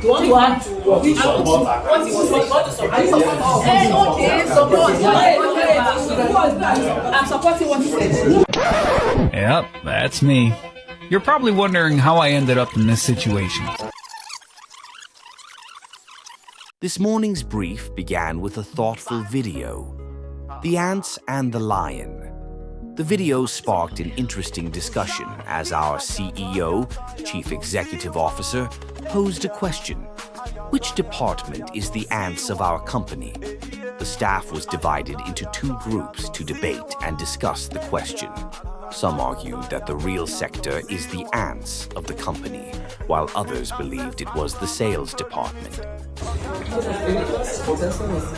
You want to add to what he was supporting? Okay, support. I'm supporting what he said. Yep, that's me. You're probably wondering how I ended up in this situation. This morning's brief began with a thoughtful video. The Ants and the Lion. The video sparked an interesting discussion as our CEO, Chief Executive Officer, posed a question. Which department is the ants of our company? The staff was divided into two groups to debate and discuss the question. Some argued that the real sector is the ants of the company, while others believed it was the sales department.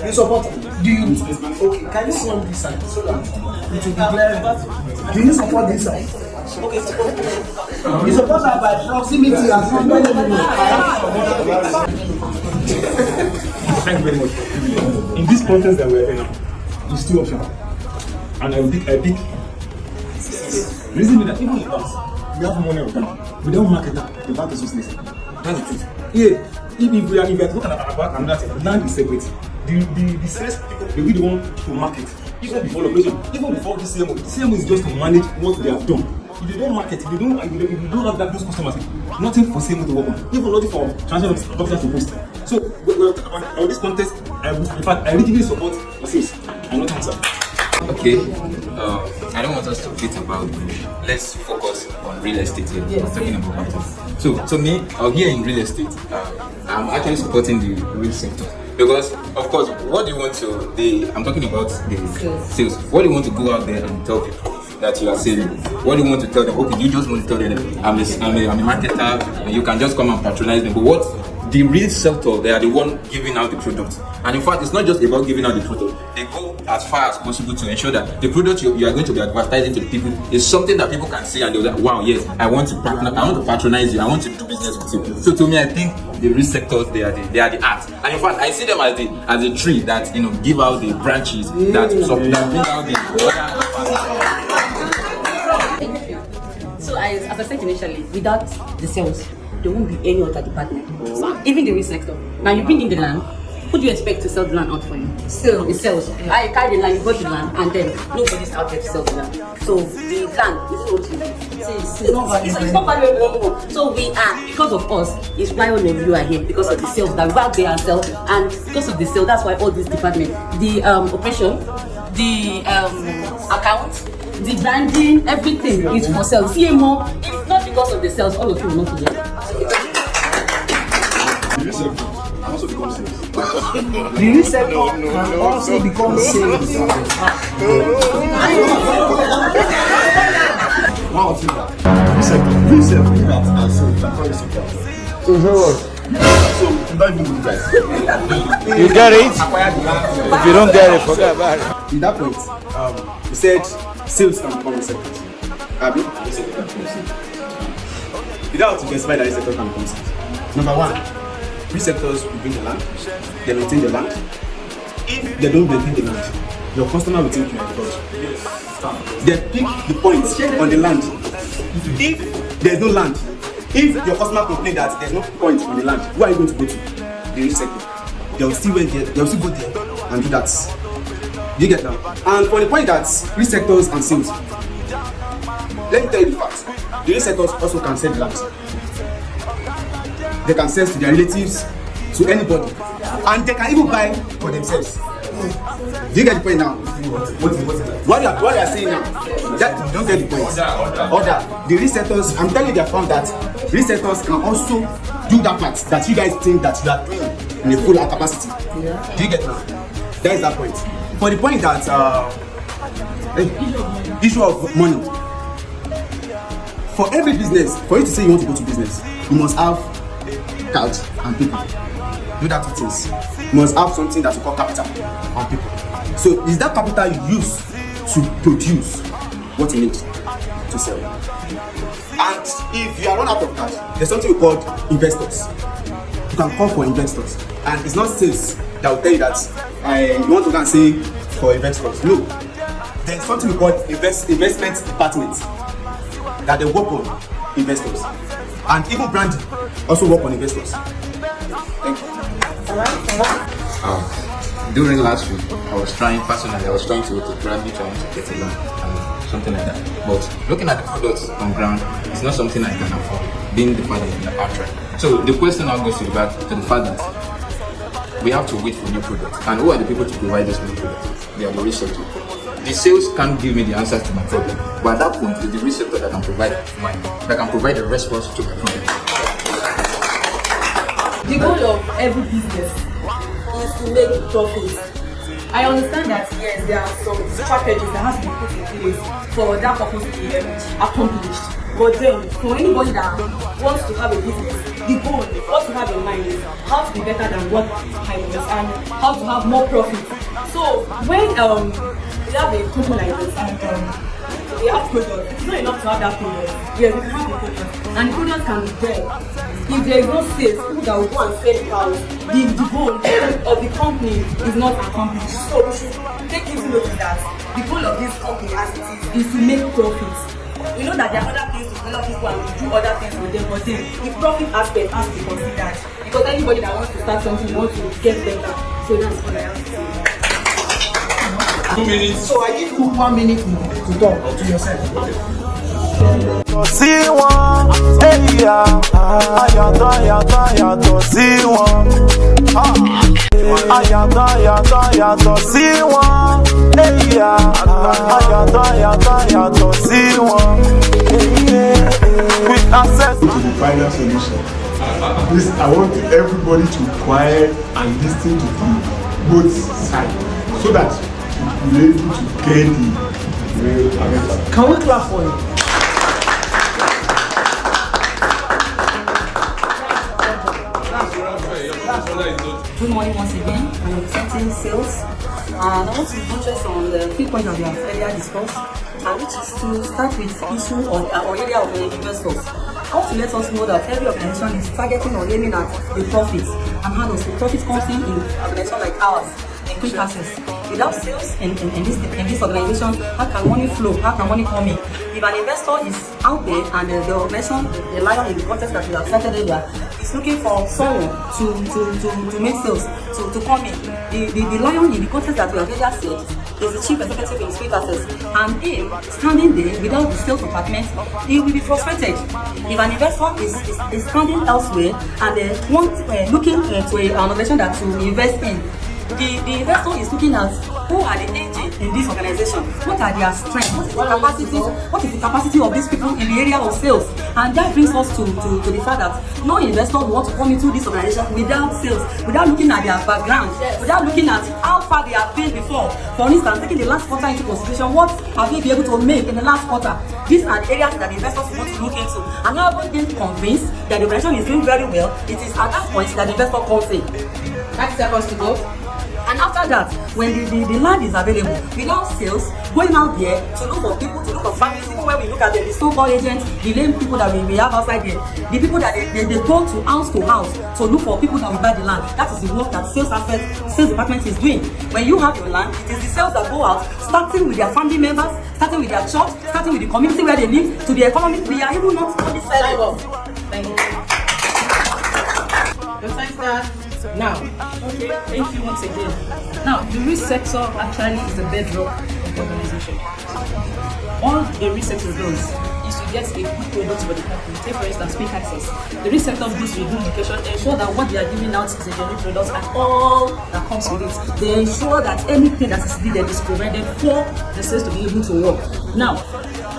You support? Do you? Okay, can you see on this side so that it will be clear? Do you support this side? Okay, support. You support that by proximity and Thank you very much. In this contest that we're in now, it's still optional. And I pick. Reason that even in us, we have money on bank. We don't market that. The bank is useless. That's the truth. Yeah. If we are looking at our bank and that's it, land is separate. The sales people, they really want to market. Even before operation, even before the CMO is just to manage what they have done. If they don't market, if you don't have that those customers, nothing for CMO to work on. Even nothing for transfer of officers to post. So we're talking about this contest. In fact, I really support the sales. I'm not answer. Okay, I don't want us to beat about it. Let's focus on real estate here. Yes. Talking about it. So to me, here in real estate, I'm actually supporting the real sector because, of course, what do you want to? I'm talking about the sales. What do you want to go out there and tell people that you are selling? What do you want to tell them? Okay, you just want to tell them I'm a marketer, and you can just come and patronize them. But what? The real sector, they are the one giving out the product. And in fact, it's not just about giving out the product. They go as far as possible to ensure that the product you are going to be advertising to the people is something that people can see and they're like, wow, yes, I want to patronize you, I want to do business with you. So to me, I think the real sectors, they are the art. And in fact, I see them as a tree that give out the branches that bring out the. So as I said initially, without the sales, there won't be any other department. Even the real sector. Now you bring in the land. Who do you expect to sell the land out for you? Sales. I carry the land, you got the land, and then nobody's out there to sell the land. So the land is what it's not valuable anymore. So we are, because of us, it's why all of you are here, because of the sales that we out there and sell, and because of the sale, that's why all this department, the operation, the account, the branding, everything is for sales. CMO, if not because of the sales, all of you will not be here. Also become sales. The real sector can also become sales. Wow, see that. Real sector, and sales. So, don't even do guys. You get it? If you don't get it, forget about it. In that point, you said sales can become a sector. Abi? Without to specify that a sector can become sales. Number one, real sectors will bring the land, they maintain the land. If they don't maintain the land, your customer will think you are fraud. They pick the points on the land. If there's no land, if your customer complains that there's no point on the land, who are you going to go to? The real sector. They'll still go there and do that. You get that? And for the point that real sectors and sales, let me tell you the fact. The real sectors also can sell the land. They can sell to their relatives, to anybody, and they can even buy for themselves. Do you get the point now? What you are saying now, that you don't get the point. Order. The resetters, I'm telling you, they have found that resetters can also do that part that you guys think that you are doing in a full capacity. Do you get now? That is that point. For the point that issue of money. For every business, for you to say you want to go to business, you must have cash and people. Do that two things. You must have something that you call capital and people. So is that capital you use to produce what you need to sell? And if you are run out of cash, there's something we call investors. You can call for investors, and it's not sales that will tell you that you want to go and say for investors. No, there's something we call investment department that they work on investors, and even branding also work on investors. during last week, I was trying to probably trying to get a loan, something like that. But looking at the products on ground, it's not something I can afford, being the father in the outright. So the question now goes to the fathers. We have to wait for new products. And who are the people to provide those new products? They are the researchers. The sales can't give me the answers to my problem. But at that point, it's the researcher that can provide the response to my problem. The goal of every business is to make profits. I understand that yes, there are some strategies that have to be put in place for that purpose to be accomplished. But then, for anybody that wants to have a business, the goal, what you have in mind is how to be better than what I was and how to have more profit. So when we have a company like this and we have products, it's not enough to have that product. Yes, we can have a product and the product can be there. If there is no sales, people that will go and sell it out, the goal of the company is not accomplished. So we should take into notice that the goal of this company as it is to make profits. We know that there are other things to develop people and do other things with them, but then the profit aspect has to be considered. Because anybody that wants to start something wants to get better. So that's what I have to say. 2 minutes. So I give you 1 minute more to talk to yourself. See one, hey yeah, ayatọ̀ sí wọn, ayatọ̀ sí wọn, hey yeah, ayatọ̀ sí wọn, with access to the final solution. Please, I want everybody to quiet and listen to both sides so that we'll be able to get the real answer. Can we clap for you? Good morning once again. I'm representing sales. And I want to focus on the few points that we have earlier discussed, and which is to start with issue or area of the investors. I want to let us know that every organization is targeting or aiming at the profits, and how does the profit come in an organization like ours in quick access. Without sales in this organization, how can money flow? How can money come in? If an investor is out there and the organization, the lion in the context that we have started earlier, is looking for someone to make sales, to come in. The lion in the context that we have earlier said is the chief executive in quick access, and him standing there without the sales department, he will be frustrated. If an investor is standing elsewhere and looking to an organization that to invest in, the investor is looking at who are the agents in this organization, what are their strengths, what is the capacity of these people in the area of sales. And that brings us to the fact that no investor will want to come into this organization without sales, without looking at their background, without looking at how far they have been before. For instance, taking the last quarter into consideration, what have they been able to make in the last quarter? These are the areas that the investors want to look into. And now I've been convinced that the organization is doing very well. It is at that point that the investor comes in. 30 seconds to go. And after that, when the land is available, without sales, going out there to look for people, to look for families, even when we look at the so-called agents, the lame people that we have outside there, the people that they go to house to look for people that will buy the land. That is the work that sales department is doing. When you have your land, it is the sales that go out, starting with their family members, starting with their church, starting with the community where they live, to the economy. We are even not only selling. Thank you. Your time starts now. Okay, thank you once again. Now, the risk sector actually is the bedrock of the organization. All the risk sector does is to get a good product for the company. Take for instance, quick access. The risk sector deals with good education, ensure that what they are giving out is a genuine product and all that comes with it. They ensure that anything that is needed is provided for the sales to be able to work. Now,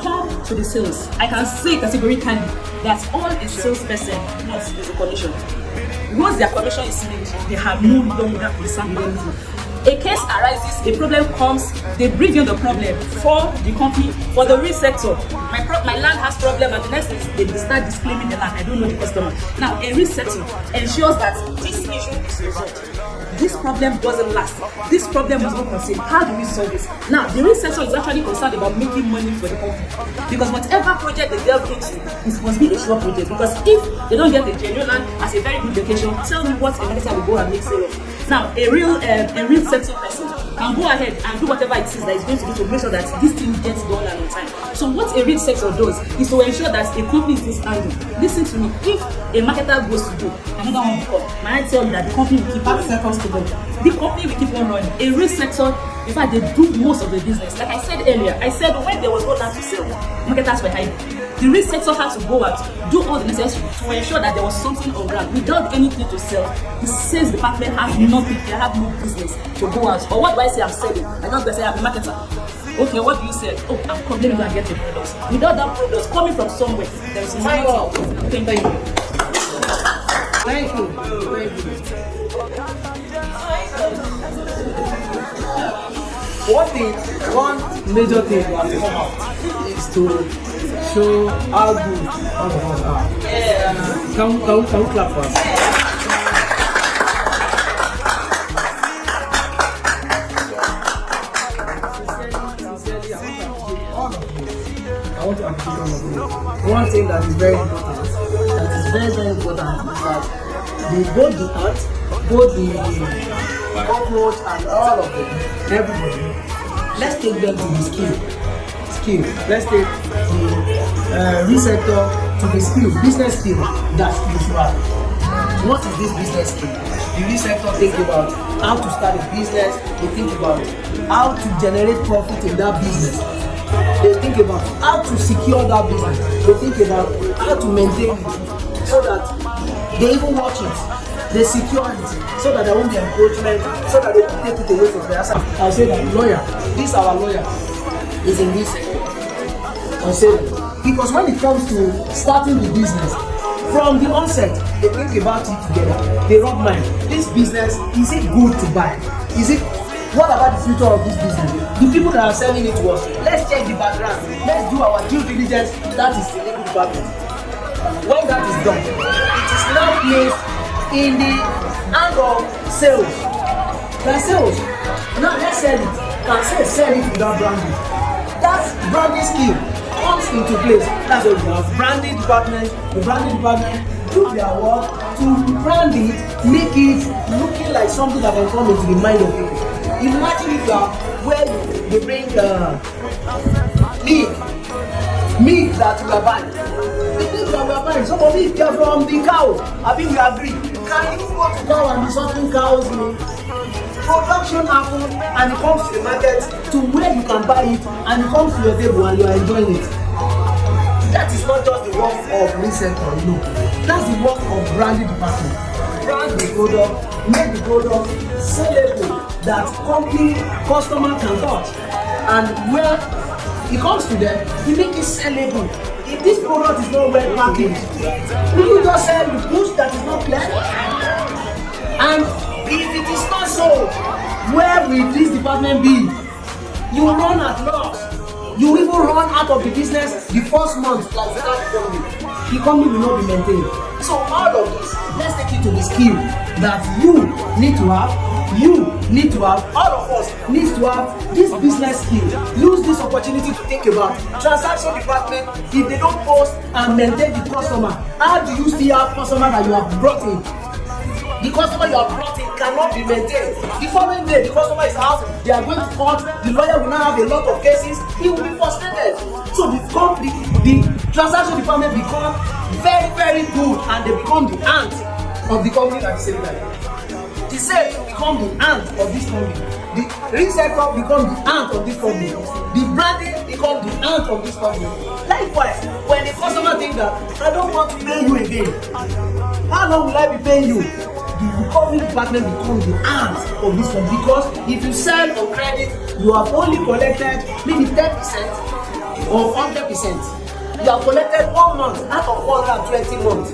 come to the sales. I can say categorically that all a salesperson wants is a commission. Once their commission is made, they have no longer concern with anything. A case arises, a problem comes, they bring in the problem for the company, for the real sector. My land has problem, and the next thing is they start disclaiming the land. I don't know the customer. Now, a real sector ensures that this issue is resolved. This problem doesn't last. This problem must not concede. How do we solve this? Now, the real sector is actually concerned about making money for the company, because whatever project they delve into, it must be a sure project. Because if they don't get a genuine land as a very good location, tell me what a minister will go and make sale of. Now, a real sector person can go ahead and do whatever it is that is going to do to make sure that this thing gets done and on time. So what a real sector does is to ensure that a company is standing. Listen to me, if a marketer goes to do, another one will come. May I tell you that the company will keep on seconds to go. The company will keep on running. A real sector, in fact, they do most of the business. Like I said earlier, I said when there was no land to sell, marketers were hiding. The real sector had to go out, do all the necessary to ensure that there was something on ground. Without anything to sell, the sales department has nothing, they have no business to go out. But what do I say I'm selling? I don't say I'm a marketer. Okay, what do you say? Oh, I'm coming to get a product. Without that product coming from somewhere, there is nothing. Thank you. Thank you. One major thing we have to come out is to show how good all of us are. Can we clap for us? I want to appreciate all of you. One thing that is very important, is that both the ants, both the cockroach and all of them, everybody, let's take them to the skill. Let's take the receptor to the skill, business skill that you should have. What is this business skill? The receptor think about how to start a business, they think about how to generate profit in that business. They think about how to secure that business. They think about how to maintain it so that they even watch it. They secure it so that there won't be encroachment, so that they won't take it away from their side. I'll say that lawyer, this our lawyer, is in this sector. I'll say that. Because when it comes to starting the business, from the onset, they think about it together. They rub mind. This business, is it good to buy? What about the future of this business? The people that are selling it to us, let's check the background. Let's do our due diligence. That is the legal department. When that is done, it is now placed in the hand of sales. The sales. Now let's sell it. Can sell it without branding. That branding scheme comes into place. That's why we have branding department. The branding department do their work to brand it, make it looking like something that can come into the mind of people. Imagine if you are where they bring milk that we are buying. The milk that we are buying, some of it are from the cow. I think we agree. Can you go to cow and be something cows milk? Production happens and it comes to the market to where you can buy it and it comes to your table and you are enjoying it. That is not just the work of reseller, no. That's the work of branding department. Brand the product, make the product sellable that customer can touch. And where it comes to them, you make it sellable. If this product is not well packaged, will you just sell the push that is not clear? And if it is not so, where will this department be? You will run at loss. You will even run out of the business the first month like that company. The company will not be maintained. So out of this, let's take it to the skill that you need to have. All of us need to have this business skill. Use this opportunity to think about transaction department. If they don't post and maintain the customer, how do you still have customer that you have brought in? The customer you have brought in cannot be maintained. The following day, the customer is out, they are going to court, the lawyer will now have a lot of cases, he will be frustrated. So the transaction department become very, very good and they become the ant of the company that is selling that. The sales become the ant of this company. The reseller become the ant of this company. The branding become the ant of this company. Likewise, when the customer thinks that I don't want to pay you again, how long will I be paying you? The recovery department becomes the ant of this one because if you sell on credit, you have only collected maybe 10% or 100%. You have collected 1 month out of 120 months.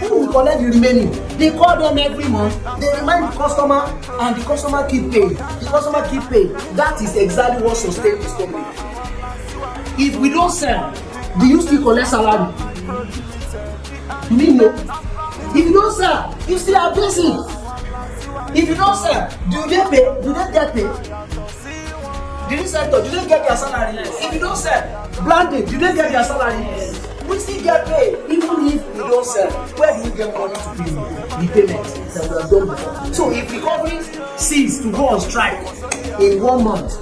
Who will collect the remaining? They call them every month, they remind the customer and the customer keep paying. The customer keep paying. That is exactly what sustains this company. If we don't sell, do you still collect salary? You mean no? If you don't sell, you still are basic. If you don't sell, do they pay? Do they get paid? The reseller, do they get their salary? If you don't sell, branding, do they get their salary? we still get paid even if we don't sell. Where do we get money to pay the payment that we have done before? So if the company cease to go on strike in 1 month,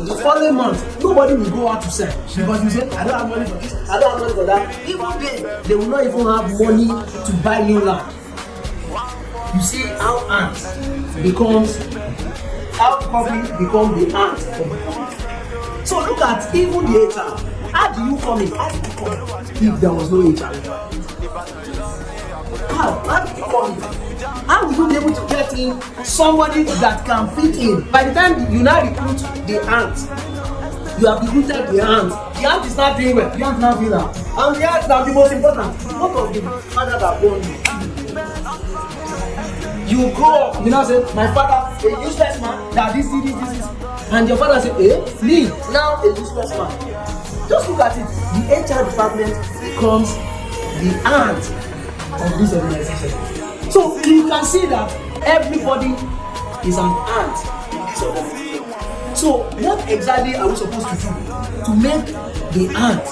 the following month nobody will go out to sell because you say I don't have money for this, I don't have money for that. Even they will not even have money to buy new land. You see how ants becomes, how company become the ant of the company. So look at even the HR. How do you come in? How do you come in if there was no HR? How do you come in? How will you be able to get in somebody that can fit in? By the time you now recruit the ant, you have recruited the ant. The ant is not doing well. The ant is not doing that. And the ant is not the most important. What of the father that born you? You grow up, you know, say, my father, a useless man, that this. And your father say, me, now a useless man. Just look at it. The HR department becomes the ant of this organization. So you can see that everybody is an ant in this organization. So what exactly are we supposed to do to make the ant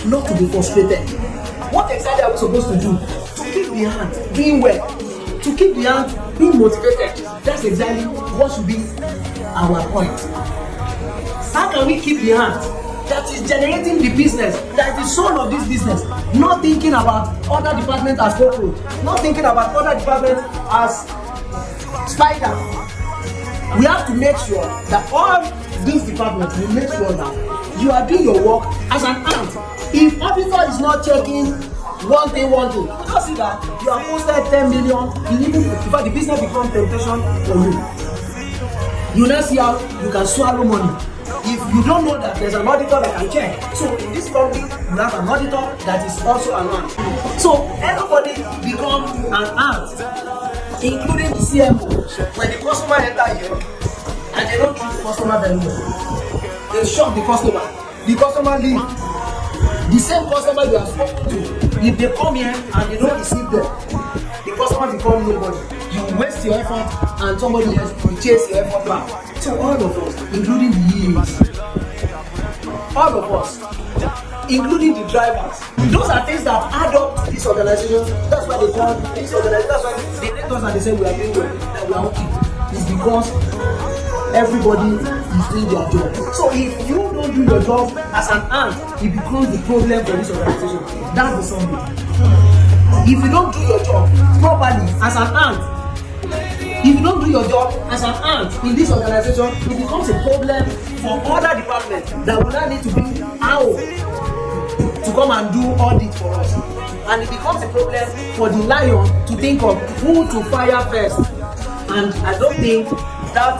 not to be frustrated? What exactly are we supposed to do to keep the ant doing well? To keep the ant being motivated? That's exactly what should be our point. How can we keep the ant that is generating the business, that is the soul of this business, not thinking about other departments as cockroach, not thinking about other departments as spider? We have to make sure that all these departments will make sure that you are doing your work as an ant. If auditor is not checking one thing, you just see that you have posted 10 million, in fact the business becomes temptation for you. You now see how you can swallow money. If you don't know that there's an auditor that can check. So in this company, you have an auditor that is also an ant. So everybody becomes an ant, including the CMO. When the customer enter here and they don't treat the customer very well, they shock the customer. The customer leave. The same customer you have spoken to, if they come here and they don't receive them, the customer becomes nobody. You waste your effort and somebody else will chase your effort back. So all of us, including the EAs, all of us, including the drivers, those are things that add up to this organization. That's why they call this organization. That's why they let us and they say we are doing well, that we are okay. It's because everybody is doing their job. So if you don't do your job as an ant, it becomes the problem for this organization. That's the summary. If you don't do your job properly as an ant, if you don't do your job as an ant in this organization, it becomes a problem for other departments that will not need to be out to come and do audit for us. And it becomes a problem for the lion to think of who to fire first. And I don't think that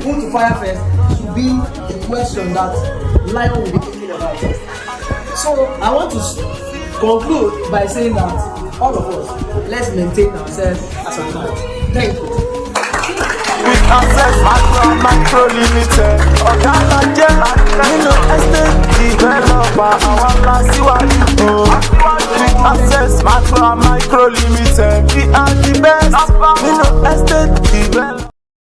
who to fire first should be a question that lion will be thinking about. So I want to conclude by saying that all of us, let's maintain ourselves as an ant. Thank you. With access macro limited. Ọ̀gá la jẹ́ nínú estate developer àwọn ńlá síwájú. With access macro limited.